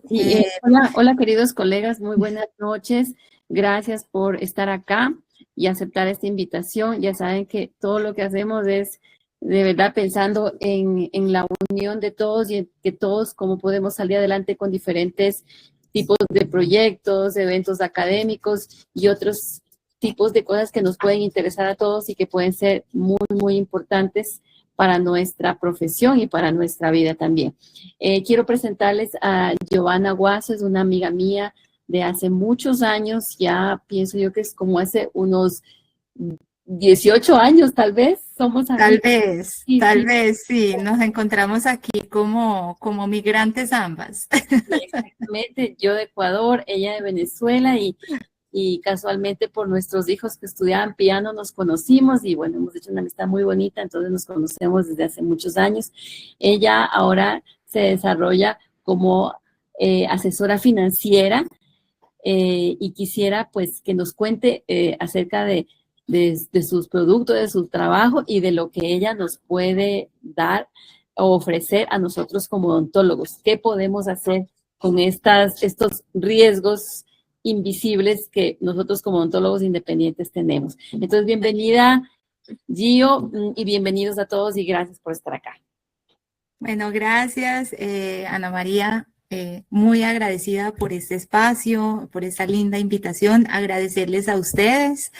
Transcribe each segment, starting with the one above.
Sí, hola, hola queridos colegas, muy buenas noches. Gracias por estar acá y aceptar esta invitación. Ya saben que todo lo que hacemos es de verdad pensando en la unión de todos y en que todos cómo podemos salir adelante con diferentes tipos de proyectos, eventos académicos y otros tipos de cosas que nos pueden interesar a todos y que pueden ser muy, muy importantes para nuestra profesión y para nuestra vida también. Quiero presentarles a Giovanna Guaso, es una amiga mía de hace muchos años, ya pienso yo que es como hace unos 18 años tal vez, somos amigas. Sí, Tal sí, vez sí, nos encontramos aquí como migrantes ambas. exactamente, yo de Ecuador, ella de Venezuela y casualmente por nuestros hijos que estudiaban piano nos conocimos y bueno, hemos hecho una amistad muy bonita, entonces nos conocemos desde hace muchos años. Ella ahora se desarrolla como asesora financiera y quisiera pues que nos cuente acerca de sus productos, de su trabajo y de lo que ella nos puede dar o ofrecer a nosotros como odontólogos. ¿Qué podemos hacer con estos riesgos invisibles que nosotros como odontólogos independientes tenemos? Entonces, bienvenida Gio y bienvenidos a todos y gracias por estar acá. Bueno, gracias, Ana María. Muy agradecida por este espacio, por esta linda invitación. Agradecerles a ustedes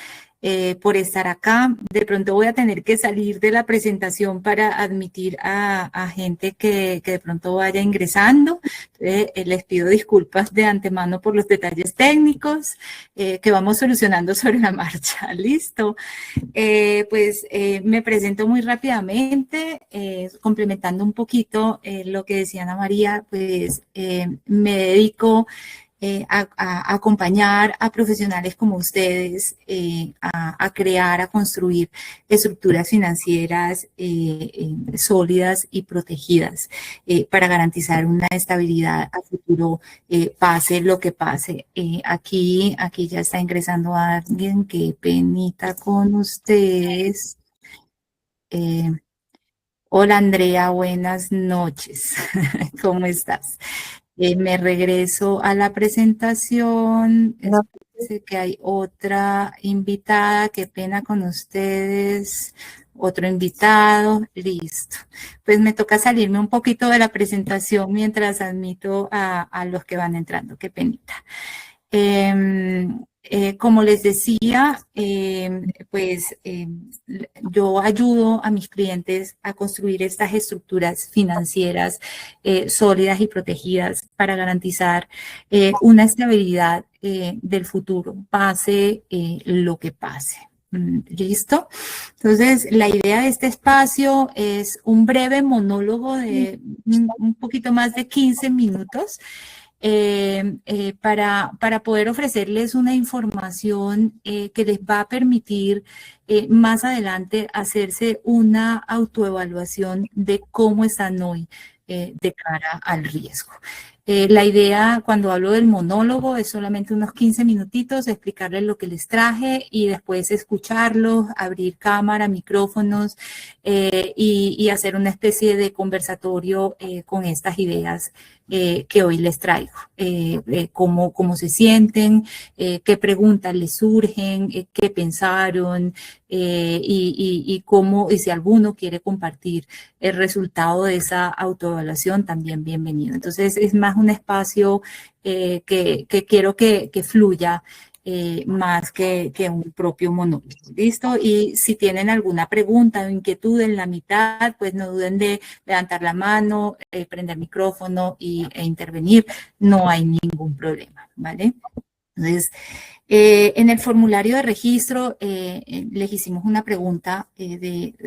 por estar acá. De pronto voy a tener que salir de la presentación para admitir a gente que de pronto vaya ingresando. Les pido disculpas de antemano por los detalles técnicos que vamos solucionando sobre la marcha. Listo. Me presento muy rápidamente, complementando un poquito lo que decía Ana María, me dedico a acompañar a profesionales como ustedes a crear, a construir estructuras financieras sólidas y protegidas para garantizar una estabilidad a futuro, pase lo que pase. Aquí ya está ingresando alguien, qué penita con ustedes. Eh, Hola Andrea, buenas noches. ¿Cómo estás? Me regreso a la presentación. No. Sé que hay otra invitada. Qué pena con ustedes. Otro invitado. Listo. Pues me toca salirme un poquito de la presentación mientras admito a los que van entrando. Qué penita. Como les decía, yo ayudo a mis clientes a construir estas estructuras financieras sólidas y protegidas para garantizar una estabilidad del futuro, pase lo que pase. ¿Listo? Entonces, la idea de este espacio es un breve monólogo de un poquito más de 15 minutos para poder ofrecerles una información que les va a permitir más adelante hacerse una autoevaluación de cómo están hoy de cara al riesgo. La idea cuando hablo del monólogo es solamente unos 15 minutitos, explicarles lo que les traje y después escucharlos, abrir cámara, micrófonos y hacer una especie de conversatorio con estas ideas que hoy les traigo. Cómo se sienten, qué preguntas les surgen, qué pensaron y si alguno quiere compartir el resultado de esa autoevaluación, también bienvenido. Entonces, es más un espacio que quiero que fluya más que un propio monólogo. ¿Listo? Y si tienen alguna pregunta o inquietud en la mitad, pues no duden de levantar la mano, prender micrófono e intervenir. No hay ningún problema, ¿vale? Entonces, en el formulario de registro les hicimos una pregunta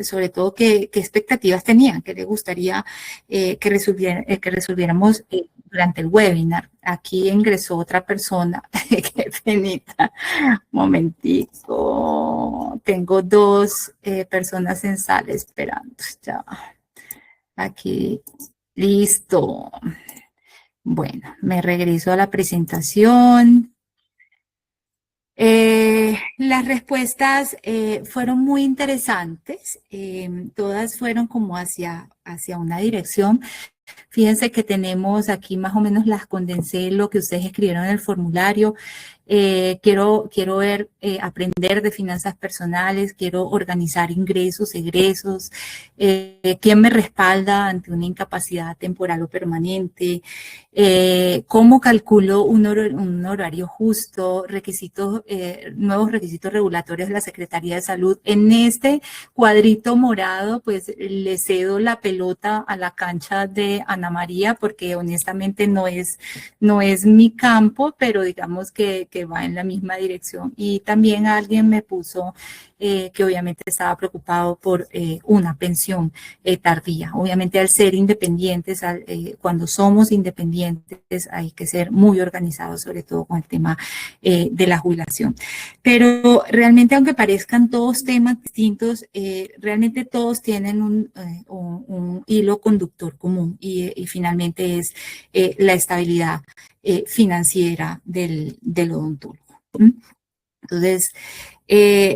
sobre todo qué expectativas tenían, qué les gustaría que resolviéramos durante el webinar. Aquí ingresó otra persona, qué penita, momentico. Tengo dos personas en sala esperando. Ya. Aquí, listo. Bueno, me regreso a la presentación. Las respuestas fueron muy interesantes, todas fueron como hacia una dirección. Fíjense que tenemos aquí más o menos las condensé lo que ustedes escribieron en el formulario. Quiero ver, aprender de finanzas personales, quiero organizar ingresos, egresos, quién me respalda ante una incapacidad temporal o permanente, cómo calculo un horario justo, requisitos, nuevos requisitos regulatorios de la Secretaría de Salud. En este cuadrito morado, pues le cedo la pelota a la cancha de Ana María, porque honestamente no es mi campo, pero digamos que va en la misma dirección. Y también alguien me puso que obviamente estaba preocupado por una pensión tardía. Obviamente al ser independientes, cuando somos independientes hay que ser muy organizados, sobre todo con el tema de la jubilación. Pero realmente, aunque parezcan todos temas distintos, realmente todos tienen un hilo conductor común y finalmente es la estabilidad financiera del odontólogo. Entonces,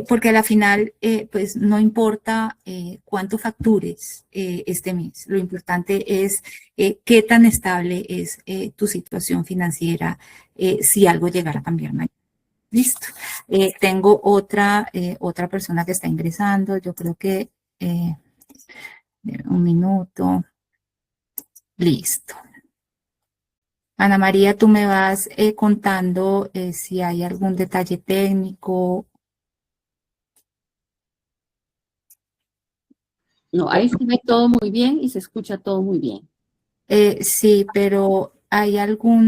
porque a la final, pues no importa cuánto factures este mes, lo importante es qué tan estable es tu situación financiera si algo llegara a cambiar mañana. Listo. Tengo otra persona que está ingresando. Yo creo que un minuto. Listo. Ana María, tú me vas contando si hay algún detalle técnico. No, ahí se ve todo muy bien y se escucha todo muy bien. Sí, pero hay algo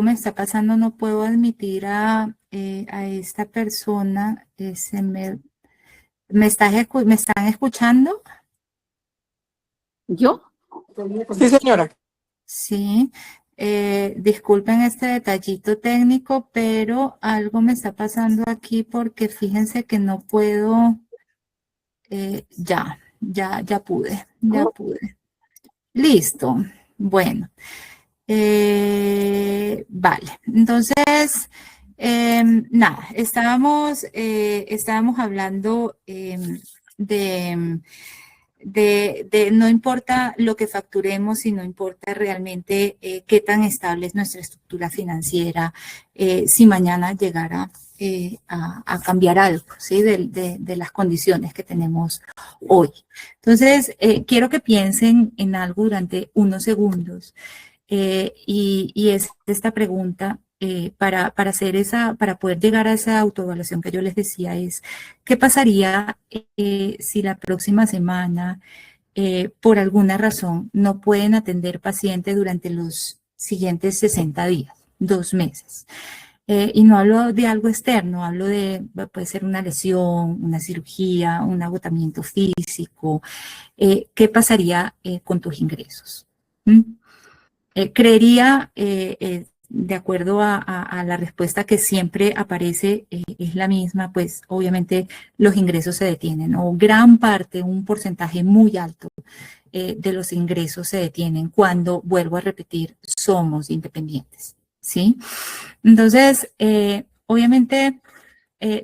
me está pasando, no puedo admitir a esta persona. ¿Me están escuchando? ¿Yo? Sí, señora. Sí, disculpen este detallito técnico, pero algo me está pasando aquí porque fíjense que no puedo, ya pude. Listo, bueno, vale, entonces, nada, estábamos hablando de no importa lo que facturemos, sino importa realmente qué tan estable es nuestra estructura financiera, si mañana llegara a cambiar algo, ¿sí? De las condiciones que tenemos hoy. Entonces, quiero que piensen en algo durante unos segundos y es esta pregunta. Para poder llegar a esa autoevaluación que yo les decía es, ¿qué pasaría si la próxima semana, por alguna razón, no pueden atender pacientes durante los siguientes 60 días, 2 meses? Y no hablo de algo externo, hablo puede ser una lesión, una cirugía, un agotamiento físico. ¿Qué pasaría con tus ingresos? Creería, de acuerdo a la respuesta que siempre aparece, es la misma, pues obviamente los ingresos se detienen, o gran parte, un porcentaje muy alto de los ingresos se detienen cuando, vuelvo a repetir, somos independientes, ¿sí? Entonces, obviamente,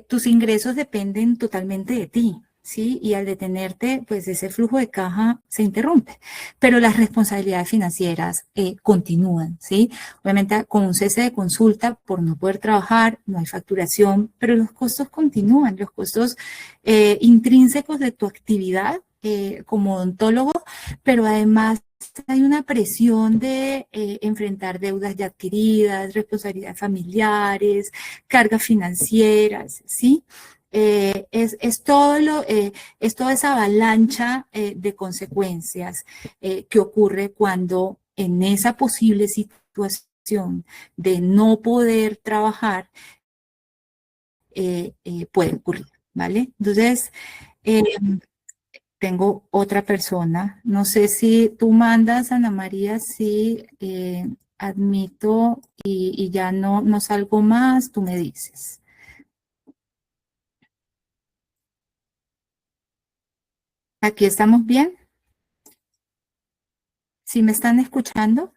tus ingresos dependen totalmente de ti, ¿sí? Y al detenerte, pues ese flujo de caja se interrumpe, pero las responsabilidades financieras continúan, ¿sí? Obviamente con un cese de consulta por no poder trabajar, no hay facturación, pero los costos continúan, los costos intrínsecos de tu actividad como odontólogo, pero además hay una presión de enfrentar deudas ya adquiridas, responsabilidades familiares, cargas financieras, ¿sí? Es toda esa avalancha de consecuencias que ocurre cuando en esa posible situación de no poder trabajar puede ocurrir, ¿vale? Entonces, tengo otra persona. No sé si tú mandas, Ana María, si admito y ya no salgo más, tú me dices. ¿Aquí estamos bien? ¿Sí me están escuchando?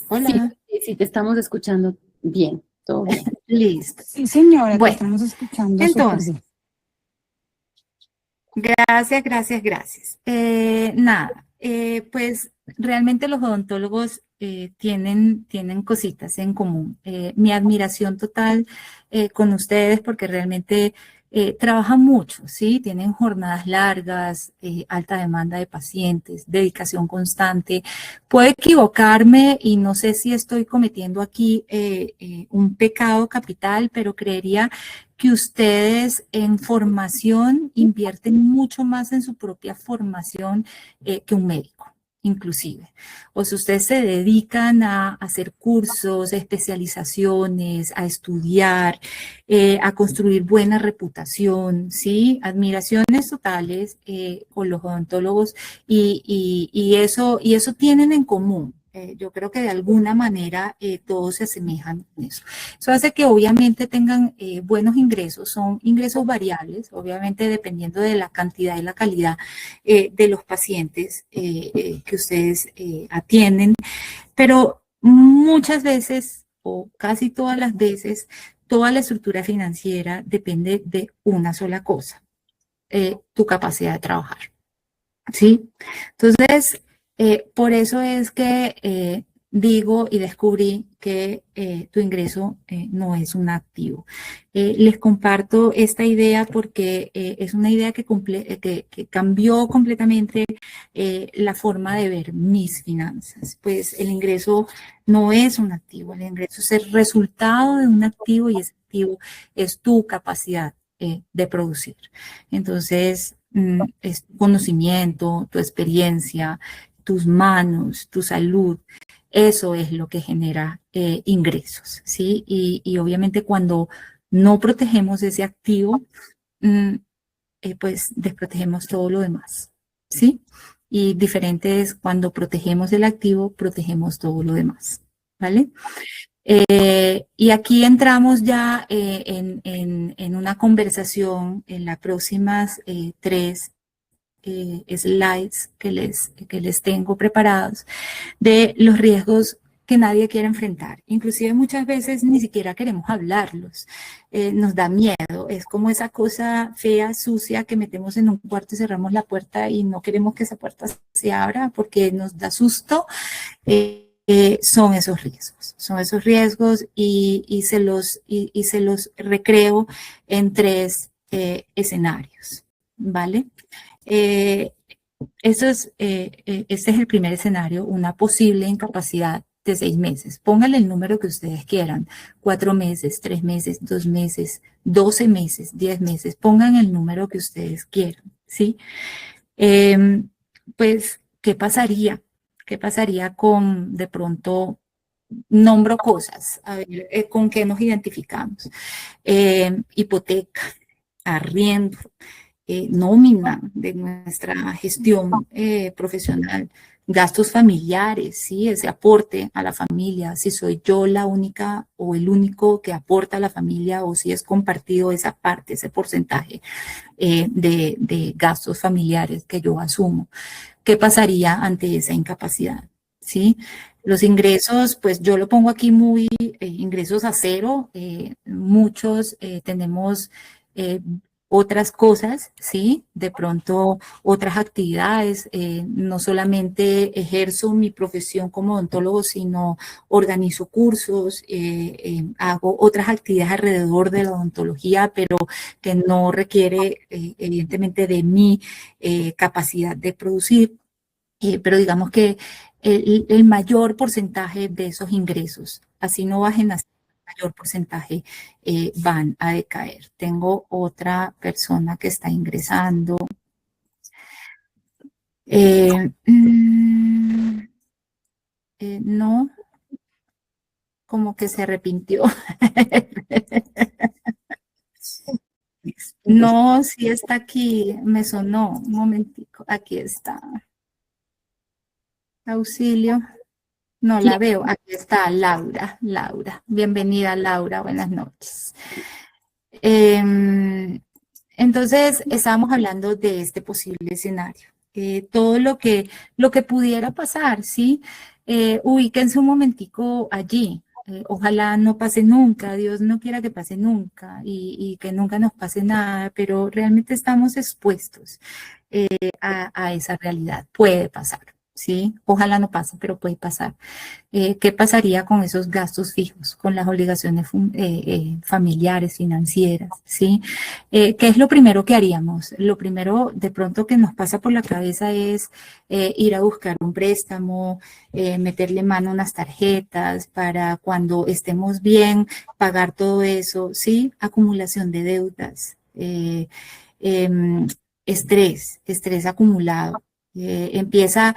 Hola. Sí, te estamos escuchando bien, todo bien. Listo. Sí, señora, Bueno, te estamos escuchando. entonces, súper bien. gracias. Nada, Pues realmente los odontólogos tienen cositas en común. Mi admiración total con ustedes porque realmente trabajan mucho, ¿sí? Tienen jornadas largas, alta demanda de pacientes, dedicación constante. Puedo equivocarme y no sé si estoy cometiendo aquí un pecado capital, pero creería que ustedes en formación invierten mucho más en su propia formación que un médico, inclusive. O si ustedes se dedican a hacer cursos, especializaciones, a estudiar, a construir buena reputación, ¿sí? Admiraciones totales con los odontólogos y eso tienen en común. Yo creo que de alguna manera todos se asemejan en eso. Eso hace que obviamente tengan buenos ingresos, son ingresos variables, obviamente dependiendo de la cantidad y la calidad de los pacientes que ustedes atienden, pero muchas veces o casi todas las veces, toda la estructura financiera depende de una sola cosa, tu capacidad de trabajar, ¿sí? Entonces, por eso es que digo y descubrí que tu ingreso no es un activo. Les comparto esta idea porque es una idea que cambió completamente la forma de ver mis finanzas. Pues el ingreso no es un activo, el ingreso es el resultado de un activo y ese activo es tu capacidad de producir. Entonces, es tu conocimiento, tu experiencia, tus manos, tu salud. Eso es lo que genera ingresos, ¿sí? Y obviamente cuando no protegemos ese activo, pues desprotegemos todo lo demás, ¿sí? Y diferente es cuando protegemos el activo, protegemos todo lo demás, ¿vale? Y aquí entramos ya en una conversación en las próximas 3 slides que les tengo preparados de los riesgos que nadie quiere enfrentar. Inclusive muchas veces ni siquiera queremos hablarlos. Nos da miedo. Es como esa cosa fea, sucia que metemos en un cuarto y cerramos la puerta y no queremos que esa puerta se abra porque nos da susto. Son esos riesgos y se los recreo en 3 escenarios, ¿vale? Este es el primer escenario, una posible incapacidad de 6 meses. Pónganle el número que ustedes quieran, 4 meses, 3 meses, 2 meses, 12 meses, 10 meses, pongan el número que ustedes quieran, ¿sí? Pues, ¿qué pasaría? ¿Qué pasaría con, de pronto, nombro cosas, a ver, con qué nos identificamos? Hipoteca, arriendo, nómina de nuestra gestión profesional, gastos familiares, ¿sí? Ese aporte a la familia, si soy yo la única o el único que aporta a la familia o si es compartido esa parte, ese porcentaje de gastos familiares que yo asumo. ¿Qué pasaría ante esa incapacidad? ¿Sí? Los ingresos, pues yo lo pongo aquí muy ingresos a cero. Muchos tenemos otras cosas, ¿sí? De pronto otras actividades. No solamente ejerzo mi profesión como odontólogo, sino organizo cursos, hago otras actividades alrededor de la odontología, pero que no requiere evidentemente de mi capacidad de producir. Pero digamos que el mayor porcentaje de esos ingresos, así no bajen así, el mayor porcentaje van a decaer. Tengo otra persona que está ingresando. No, como que se arrepintió. No, sí está aquí, me sonó, un momentico, aquí está. Auxilio. No la veo. Aquí está Laura. Laura. Bienvenida, Laura. Buenas noches. Entonces, estábamos hablando de este posible escenario. Todo lo que pudiera pasar, ¿sí? Ubíquense un momentico allí. Ojalá no pase nunca, Dios no quiera que pase nunca y que nunca nos pase nada, pero realmente estamos expuestos. a esa realidad. Puede pasar, ¿sí? Ojalá no pase, pero puede pasar. ¿Qué pasaría con esos gastos fijos, con las obligaciones familiares, financieras, ¿sí? ¿Qué es lo primero que haríamos? Lo primero de pronto que nos pasa por la cabeza es ir a buscar un préstamo, meterle mano a unas tarjetas para cuando estemos bien, pagar todo eso, ¿sí? Acumulación de deudas, em, estrés acumulado. Empieza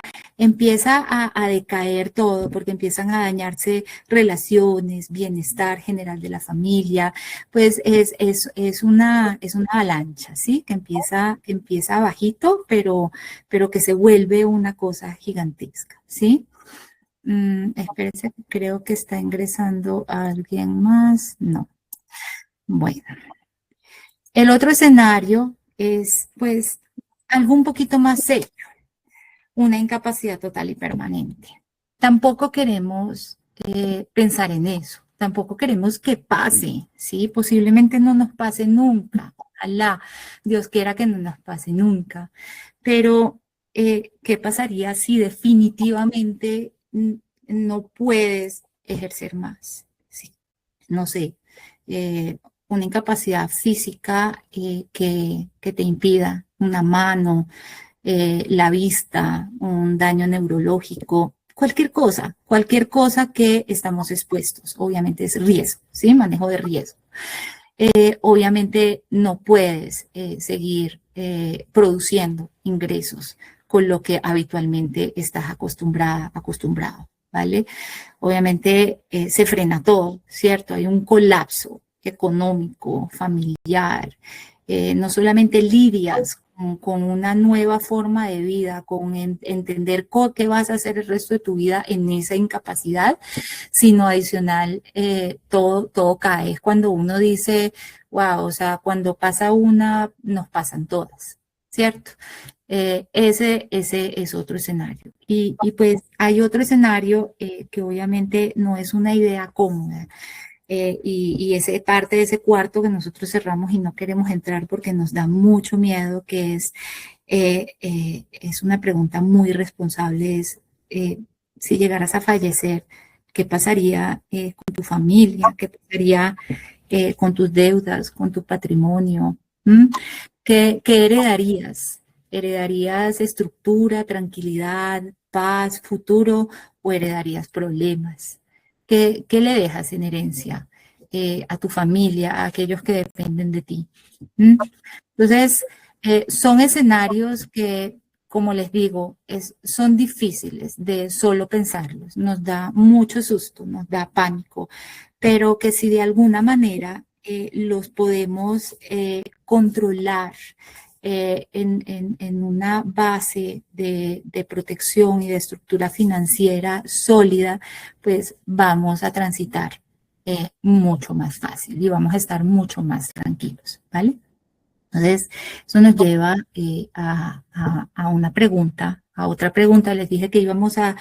a decaer todo porque empiezan a dañarse relaciones, bienestar general de la familia, pues es una avalancha, ¿sí? Que empieza bajito, pero que se vuelve una cosa gigantesca, ¿sí? Espérese, creo que está ingresando alguien más. No. Bueno, el otro escenario es, pues, algo un poquito más serio, una incapacidad total y permanente. Tampoco queremos pensar en eso, tampoco queremos que pase, ¿sí? Posiblemente no nos pase nunca, ojalá Dios quiera que no nos pase nunca, pero ¿qué pasaría si definitivamente no puedes ejercer más? Sí, no sé, una incapacidad física que te impida una mano, la vista, un daño neurológico, cualquier cosa que estamos expuestos. Obviamente es riesgo, ¿sí? Manejo de riesgo. Obviamente no puedes seguir produciendo ingresos con lo que habitualmente estás acostumbrado, ¿vale? Obviamente se frena todo, ¿cierto? Hay un colapso económico, familiar, no solamente lidias con una nueva forma de vida, con entender qué vas a hacer el resto de tu vida en esa incapacidad, sino adicional, todo cae. Es cuando uno dice, wow, o sea, cuando pasa una, nos pasan todas, ¿cierto? Ese es otro escenario. Y pues hay otro escenario que obviamente no es una idea cómoda. Y ese parte de ese cuarto que nosotros cerramos y no queremos entrar porque nos da mucho miedo, que es una pregunta muy responsable, es si llegaras a fallecer, ¿qué pasaría con tu familia? ¿Qué pasaría con tus deudas, con tu patrimonio? ¿Mm? ¿Qué heredarías? ¿Heredarías estructura, tranquilidad, paz, futuro o heredarías problemas? ¿Qué le dejas en herencia a tu familia, a aquellos que dependen de ti? ¿Mm? Entonces, son escenarios que, como les digo, son difíciles de solo pensarlos. Nos da mucho susto, nos da pánico, pero que si de alguna manera los podemos controlar en una base de protección y de estructura financiera sólida, pues vamos a transitar mucho más fácil y vamos a estar mucho más tranquilos, ¿vale? Entonces, eso nos lleva a una pregunta, a otra pregunta. Les dije que íbamos a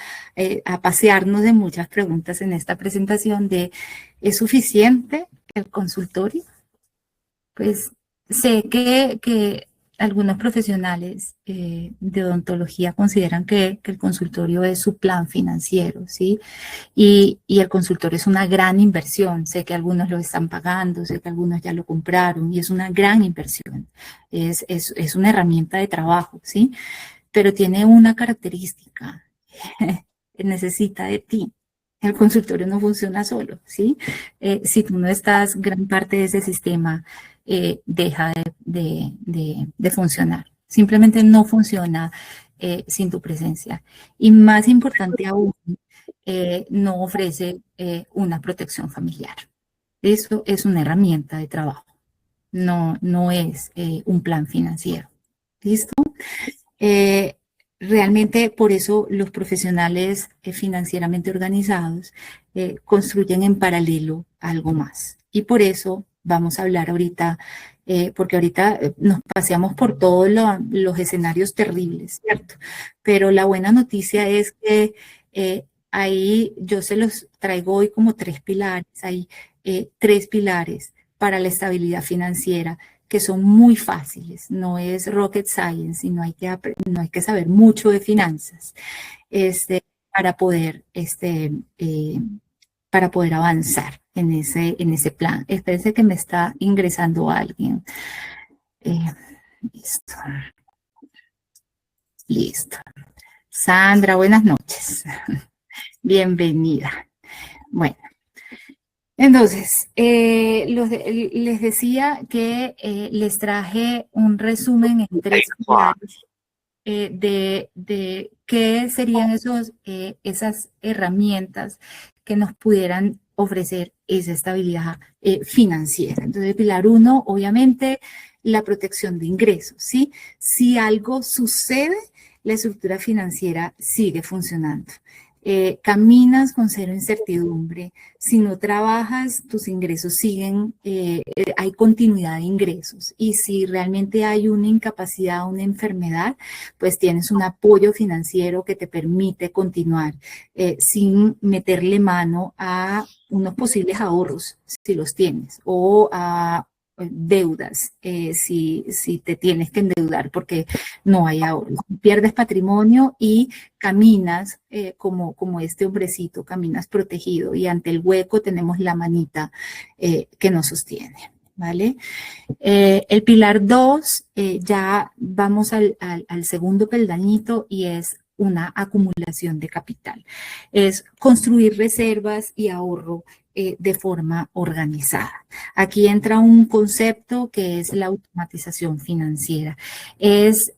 pasearnos de muchas preguntas en esta presentación de ¿es suficiente el consultorio? Pues sé que algunos profesionales de odontología consideran que el consultorio es su plan financiero, ¿sí? Y el consultorio es una gran inversión. Sé que algunos lo están pagando, sé que algunos ya lo compraron y es una gran inversión. Es una herramienta de trabajo, ¿sí? Pero tiene una característica, necesita de ti. El consultorio no funciona solo, ¿sí? Si tú no estás, gran parte de ese sistema deja de funcionar. Simplemente no funciona sin tu presencia. Y más importante aún, no ofrece una protección familiar. Eso es una herramienta de trabajo, no es un plan financiero. ¿Listo? Eh, Realmente por eso los profesionales financieramente organizados construyen en paralelo algo más. Y por eso vamos a hablar ahorita, porque ahorita nos paseamos por todos los escenarios terribles, ¿cierto? Pero la buena noticia es que ahí yo se los traigo hoy como tres pilares, hay tres pilares para la estabilidad financiera que son muy fáciles, no es rocket science y no hay que saber mucho de finanzas para poder, para poder avanzar en ese plan. Espérense que me está ingresando alguien. Listo. Listo. Sandra, buenas noches. Bienvenida. Bueno, entonces, les decía que les traje un resumen en 3 pilares de qué serían esas herramientas que nos pudieran ofrecer esa estabilidad financiera. Entonces, pilar 1, obviamente, la protección de ingresos, ¿sí? Si algo sucede, la estructura financiera sigue funcionando. Caminas con cero incertidumbre. Si no trabajas, tus ingresos siguen, hay continuidad de ingresos. Y si realmente hay una incapacidad, una enfermedad, pues tienes un apoyo financiero que te permite continuar sin meterle mano a unos posibles ahorros, si los tienes, o a deudas, si te tienes que endeudar porque no hay ahorros. Pierdes patrimonio y caminas como este hombrecito, caminas protegido y ante el hueco tenemos la manita que nos sostiene, ¿vale? El pilar 2, ya vamos al segundo peldañito y es una acumulación de capital. Es construir reservas y ahorro de forma organizada. Aquí entra un concepto que es la automatización financiera. Es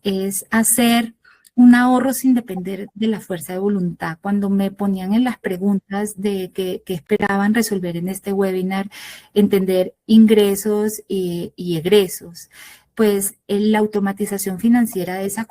hacer un ahorro sin depender de la fuerza de voluntad. Cuando me ponían en las preguntas de que esperaban resolver en este webinar, entender ingresos y egresos, pues la automatización financiera de esa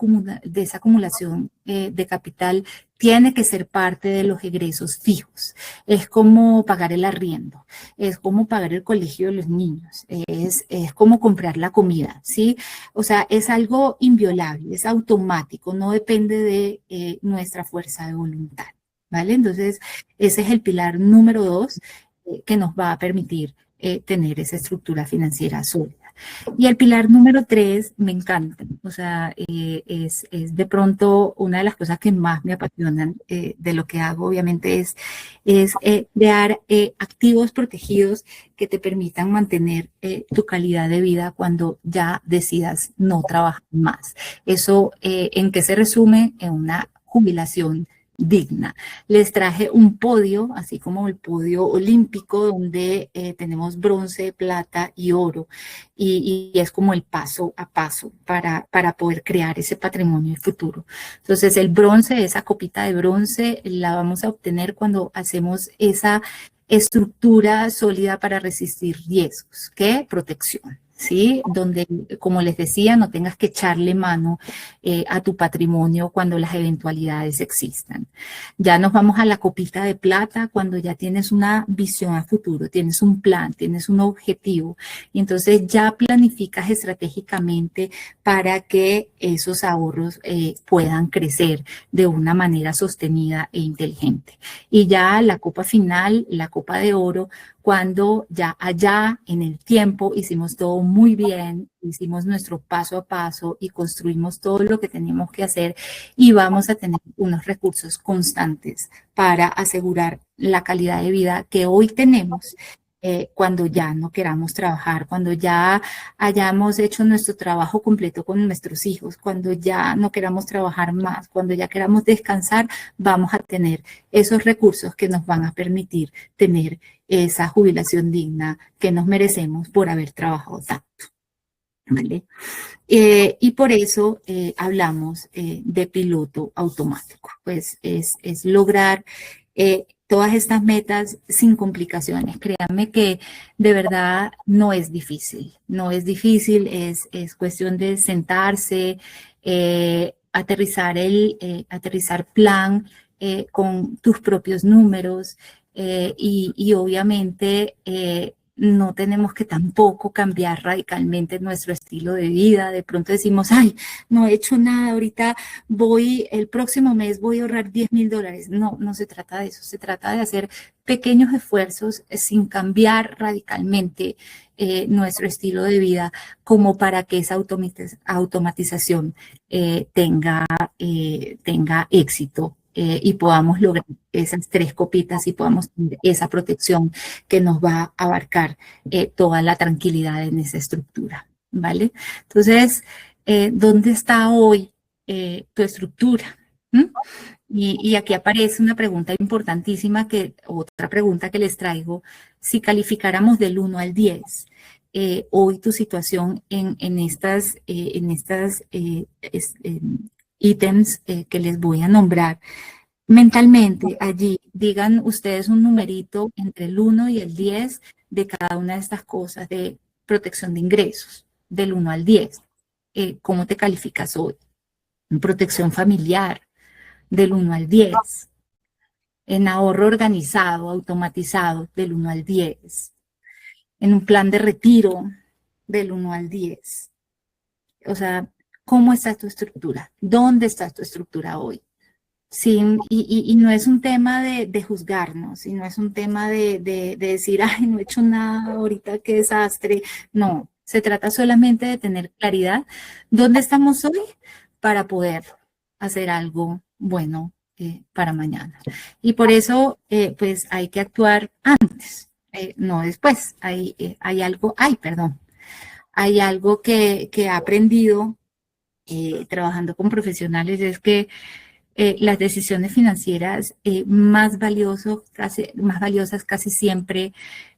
acumulación de capital tiene que ser parte de los egresos fijos. Es como pagar el arriendo, es como pagar el colegio de los niños, es como comprar la comida, ¿sí? O sea, es algo inviolable, es automático, no depende de nuestra fuerza de voluntad, ¿vale? Entonces, ese es el pilar número 2 que nos va a permitir tener esa estructura financiera sólida. Y el pilar número 3 me encanta, o sea, es de pronto una de las cosas que más me apasionan de lo que hago, obviamente, es crear activos protegidos que te permitan mantener tu calidad de vida cuando ya decidas no trabajar más. Eso, ¿en qué se resume? En una jubilación digna. Les traje un podio, así como el podio olímpico, donde tenemos bronce, plata y oro, y es como el paso a paso para poder crear ese patrimonio futuro. Entonces, el bronce, esa copita de bronce, la vamos a obtener cuando hacemos esa estructura sólida para resistir riesgos. ¿Qué? Protección. ¿Sí? Donde, como les decía, no tengas que echarle mano a tu patrimonio cuando las eventualidades existan. Ya nos vamos a la copita de plata cuando ya tienes una visión a futuro, tienes un plan, tienes un objetivo y entonces ya planificas estratégicamente para que esos ahorros puedan crecer de una manera sostenida e inteligente. Y ya la copa final, la copa de oro, cuando ya allá en el tiempo hicimos todo muy bien, hicimos nuestro paso a paso y construimos todo lo que teníamos que hacer y vamos a tener unos recursos constantes para asegurar la calidad de vida que hoy tenemos cuando ya no queramos trabajar, cuando ya hayamos hecho nuestro trabajo completo con nuestros hijos, cuando ya no queramos trabajar más, cuando ya queramos descansar, vamos a tener esos recursos que nos van a permitir tener esa jubilación digna que nos merecemos por haber trabajado tanto. ¿Vale? Y por eso hablamos de piloto automático, pues es lograr todas estas metas sin complicaciones. Créanme que de verdad no es difícil, es cuestión de sentarse, aterrizar plan con tus propios números y obviamente no tenemos que tampoco cambiar radicalmente nuestro estilo de vida. De pronto decimos, ay, no he hecho nada, ahorita el próximo mes voy a ahorrar $10,000. No, no se trata de eso, se trata de hacer pequeños esfuerzos sin cambiar radicalmente nuestro estilo de vida como para que esa automatización tenga éxito y podamos lograr esas 3 copitas y podamos tener esa protección que nos va a abarcar toda la tranquilidad en esa estructura, ¿vale? Entonces, ¿dónde está hoy tu estructura? ¿Mm? Y aquí aparece una pregunta importantísima, otra pregunta que les traigo. Si calificáramos del 1 al 10, hoy tu situación en estas ítems que les voy a nombrar, mentalmente allí, digan ustedes un numerito entre el 1 y el 10 de cada una de estas cosas de protección de ingresos, del 1 al 10. ¿Cómo te calificas hoy? En protección familiar, del 1 al 10. En ahorro organizado, automatizado, del 1 al 10. En un plan de retiro, del 1 al 10. O sea, ¿cómo está tu estructura? ¿Dónde está tu estructura hoy? Sí, y no es un tema de juzgarnos, y no es un tema de decir, ay, no he hecho nada ahorita, qué desastre. No, se trata solamente de tener claridad dónde estamos hoy para poder hacer algo bueno para mañana. Y por eso, pues, hay que actuar antes, no después. Hay algo que he aprendido trabajando con profesionales, es que las decisiones financieras más valiosas casi siempre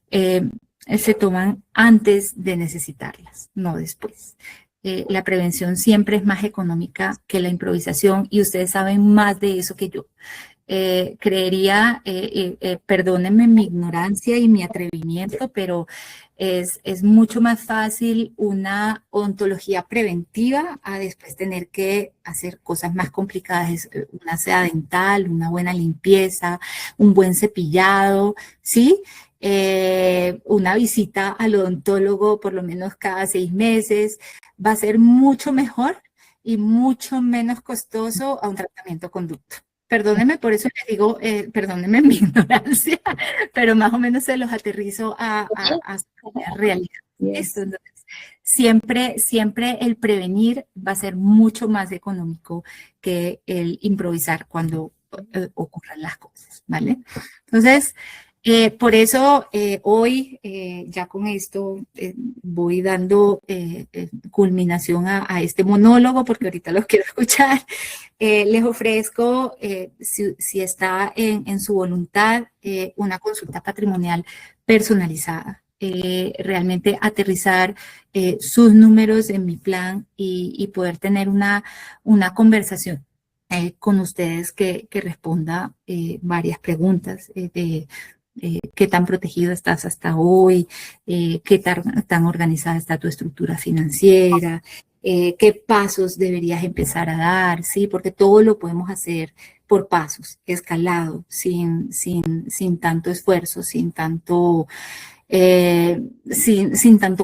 se toman antes de necesitarlas, no después. La prevención siempre es más económica que la improvisación, y ustedes saben más de eso que yo. Perdónenme mi ignorancia y mi atrevimiento, pero es mucho más fácil una odontología preventiva a después tener que hacer cosas más complicadas, una seda dental, una buena limpieza, un buen cepillado, ¿sí? Una visita al odontólogo por lo menos cada 6 meses va a ser mucho mejor y mucho menos costoso a un tratamiento conducto. Perdónenme, por eso les digo, perdónenme mi ignorancia, pero más o menos se los aterrizo a la realidad. Yes. Entonces, siempre el prevenir va a ser mucho más económico que el improvisar cuando ocurran las cosas, ¿vale? Entonces, por eso hoy, ya con esto, voy dando culminación a este monólogo, porque ahorita los quiero escuchar. Les ofrezco, si está en su voluntad, una consulta patrimonial personalizada. Realmente aterrizar sus números en mi plan y poder tener una conversación con ustedes que responda varias preguntas de qué tan protegido estás hasta hoy, qué tan organizada está tu estructura financiera, qué pasos deberías empezar a dar, ¿sí? Porque todo lo podemos hacer por pasos, escalado, sin tanto esfuerzo, sin tanto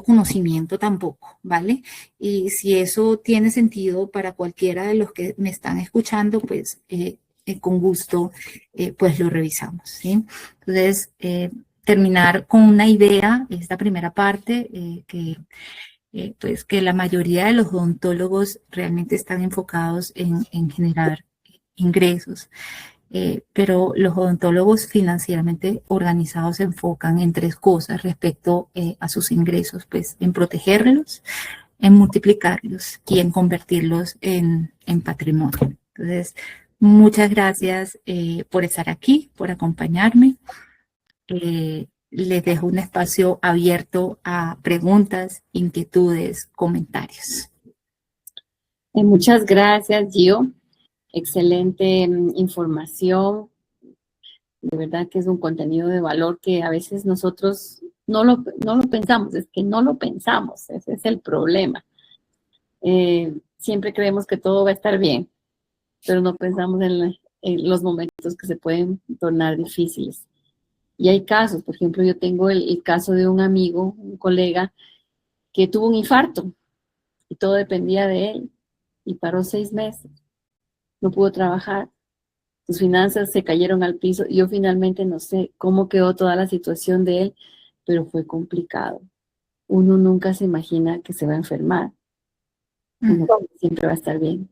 conocimiento tampoco, ¿vale? Y si eso tiene sentido para cualquiera de los que me están escuchando, pues con gusto, pues lo revisamos, ¿sí? Entonces, terminar con una idea, esta primera parte, pues que la mayoría de los odontólogos realmente están enfocados en generar ingresos. Pero los odontólogos financieramente organizados se enfocan en 3 cosas respecto a sus ingresos, pues en protegerlos, en multiplicarlos y en convertirlos en patrimonio. Entonces, muchas gracias por estar aquí, por acompañarme. Les dejo un espacio abierto a preguntas, inquietudes, comentarios. Muchas gracias, Gio. Excelente información. De verdad que es un contenido de valor que a veces nosotros no lo pensamos, es que no lo pensamos, ese es el problema. Siempre creemos que todo va a estar bien, pero no pensamos en los momentos que se pueden tornar difíciles. Y hay casos, por ejemplo, yo tengo el caso de un amigo, un colega, que tuvo un infarto y todo dependía de él y paró 6 meses, no pudo trabajar, sus finanzas se cayeron al piso. Yo finalmente no sé cómo quedó toda la situación de él, pero fue complicado. Uno nunca se imagina que se va a enfermar, uno siempre va a estar bien.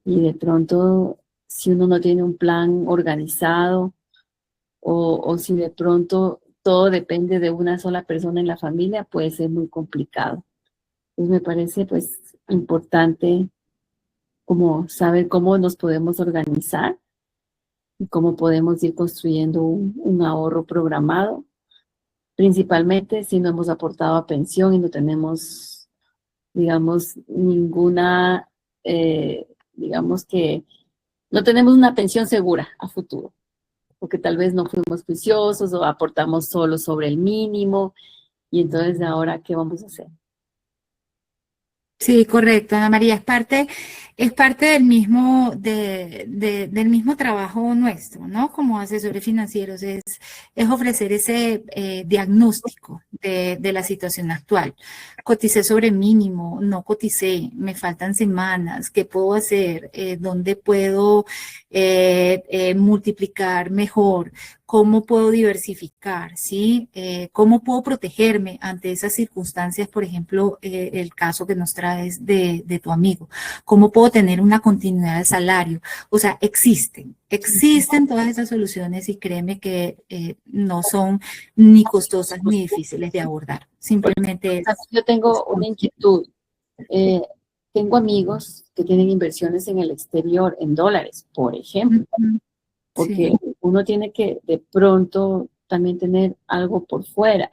Y de pronto, si uno no tiene un plan organizado o si de pronto todo depende de una sola persona en la familia, puede ser muy complicado. Entonces me parece pues importante como saber cómo nos podemos organizar y cómo podemos ir construyendo un ahorro programado, principalmente si no hemos aportado a pensión y no tenemos, digamos, ninguna, digamos que no tenemos una pensión segura a futuro, porque tal vez no fuimos juiciosos o aportamos solo sobre el mínimo, y entonces ahora, ¿qué vamos a hacer? Sí, correcto, Ana María, es parte del mismo, del mismo trabajo nuestro, ¿no? Como asesores financieros, es ofrecer ese diagnóstico de la situación actual. Coticé sobre mínimo, no coticé, me faltan semanas, ¿qué puedo hacer? ¿Dónde puedo multiplicar mejor? ¿Cómo puedo diversificar? ¿Sí? ¿Cómo puedo protegerme ante esas circunstancias? Por ejemplo, el caso que nos traes de tu amigo. ¿Cómo puedo tener una continuidad de salario? O sea, existen todas esas soluciones y créeme que no son ni costosas ni difíciles de abordar. Simplemente es... Yo tengo una inquietud. Eh, Tengo amigos que tienen inversiones en el exterior, en dólares, por ejemplo, porque uno tiene que de pronto también tener algo por fuera.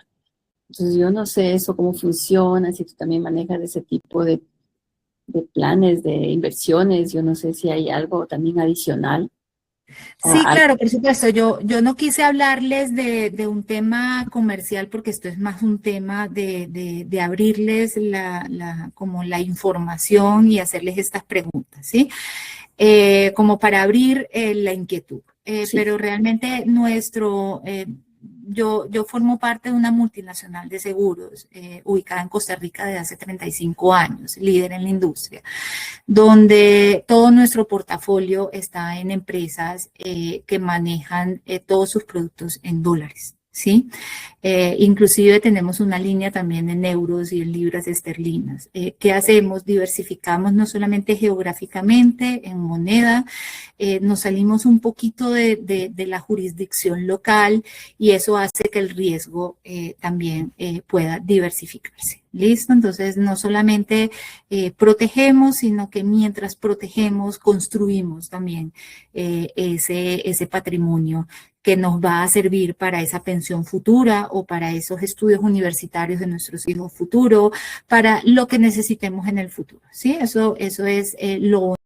Entonces yo no sé eso cómo funciona, si tú también manejas ese tipo de planes, de inversiones, yo no sé si hay algo también adicional. Sí, claro, por supuesto. Yo no quise hablarles de un tema comercial porque esto es más un tema de abrirles como la información y hacerles estas preguntas, ¿sí? Como para abrir la inquietud. Sí. Pero realmente yo formo parte de una multinacional de seguros ubicada en Costa Rica desde hace 35 años, líder en la industria, donde todo nuestro portafolio está en empresas que manejan todos sus productos en dólares, ¿sí? Inclusive tenemos una línea también en euros y en libras esterlinas. ¿Qué hacemos? Diversificamos no solamente geográficamente en moneda, nos salimos un poquito de la jurisdicción local y eso hace que el riesgo también pueda diversificarse. ¿Listo? Entonces, no solamente protegemos, sino que mientras protegemos, construimos también ese patrimonio que nos va a servir para esa pensión futura o para esos estudios universitarios de nuestros hijos futuros, para lo que necesitemos en el futuro. ¿Sí? Eso es lo